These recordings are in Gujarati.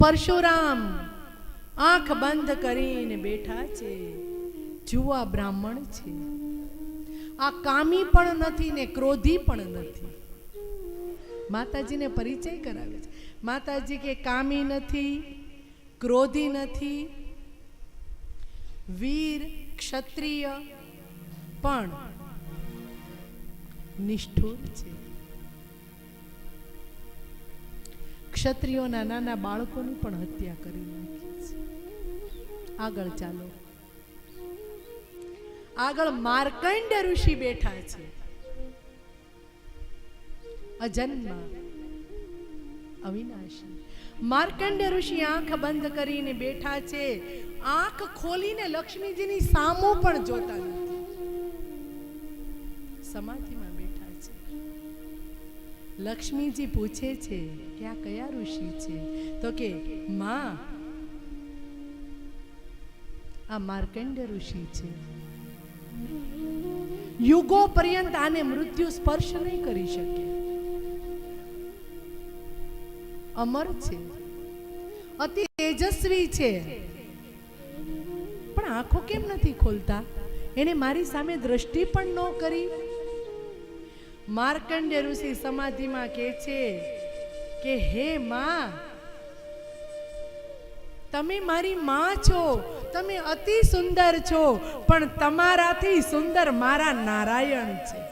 પરશુરામ આંખ બંધ કરીને બેઠા છે. જુવા બ્રાહ્મણ છે. આ કામી પણ નથી ને ક્રોધી પણ નથી. માતાજીને પરિચય કરાવે છે. માતાજી કે કામી નથી, ક્રોધી નથી, વીર ક્ષત્રિય પણ નિષ્ઠુર છે. ક્ષત્રિયોના નાના બાળકોની પણ હત્યા કરી નાખી છે. આગળ ચાલો. આગળ માર્કંડ્ય ઋષિ બેઠા છે. અજન્મા અવિનાશી. માર્કંડ્ય ઋષિ આંખ બંધ કરીને બેઠા છે. આંખ ખોલીને લક્ષ્મીજીની સામું પણ જોતા નથી. સમાધિમાં બેઠા છે. લક્ષ્મીજી પૂછે છે કે આ કયા ઋષિ છે? તો કે માં, આ માર્કંડ્ય ઋષિ છે. યુગો પર્યંત આને મૃત્યુ સ્પર્શ નહીં કરી શકે. અમર છે, અતિ તેજસ્વી છે, પણ આંખો કેમ નથી ખોલતા? એને મારી સામે દ્રષ્ટિ પણ ન કરી. માર્કંડ્ય ઋષિ સમાધિમાં કહે છે કે હે માં, તમે મારી માં છો, તમે અતિ સુંદર છો, પણ તમારાથી સુંદર મારા નારાયણ છે.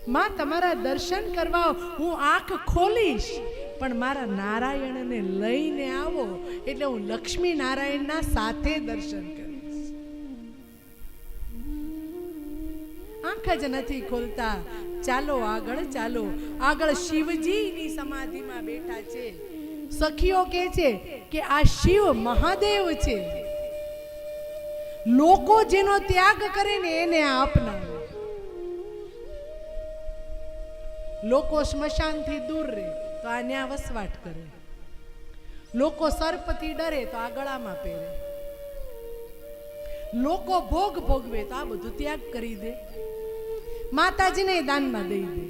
માં, તમારા દર્શન કરવા હું આંખ ખોલીશ, પણ મારા નારાયણને લઈને આવો એટલે હું લક્ષ્મી નારાયણના સાથે દર્શન કરીશ. આંખ જ નથી ખોલતા. ચાલો આગળ, ચાલો આગળ. શિવજીની સમાધિમાં બેઠા છે. સખીઓ કહે છે કે આ શિવ મહાદેવ છે. લોકો જેનો ત્યાગ કરે ને એને આપનાર. લોકો સ્મશાનથી દૂર રહે તો આ ન્યા વસવાટ કરે. લોકો સર્પથી ડરે તો આ ગળામાં પહેરે. લોકો ભોગ ભોગવે તો આ બધું ત્યાગ કરી દે. માતાજીને દાનમાં દઈ દે.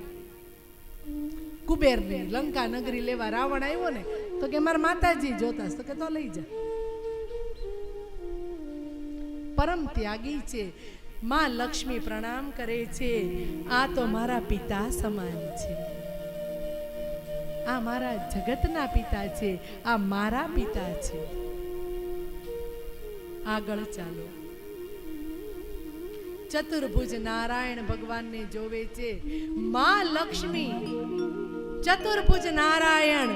કુબેરને લંકા નગરી લેવા રાવણ આવ્યો ને તો કે મારા માતાજી જોતા, તો કે તો લઈ જા. પરમ ત્યાગી છે. માં લક્ષ્મી પ્રણામ કરે છે. આ તો મારા પિતા સમાન છે. આ મારા જગતના પિતા છે. આ મારા પિતા છે. આગળ ચાલો. ચતુર્ભુજ નારાયણ ભગવાનને જોવે છે. માં લક્ષ્મી, ચતુર્ભુજ નારાયણ,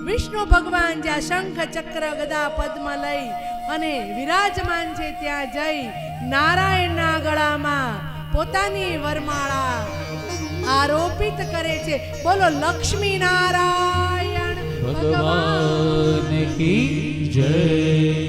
વિષ્ણુ ભગવાન જ્યાં શંખ ચક્ર ગદા પદ્મ લઈ અને વિરાજમાન છે ત્યાં જઈ નારાયણના ગળામાં પોતાની વરમાળા આરોપિત કરે છે. બોલો લક્ષ્મી નારાયણ ભગવાન કી જય.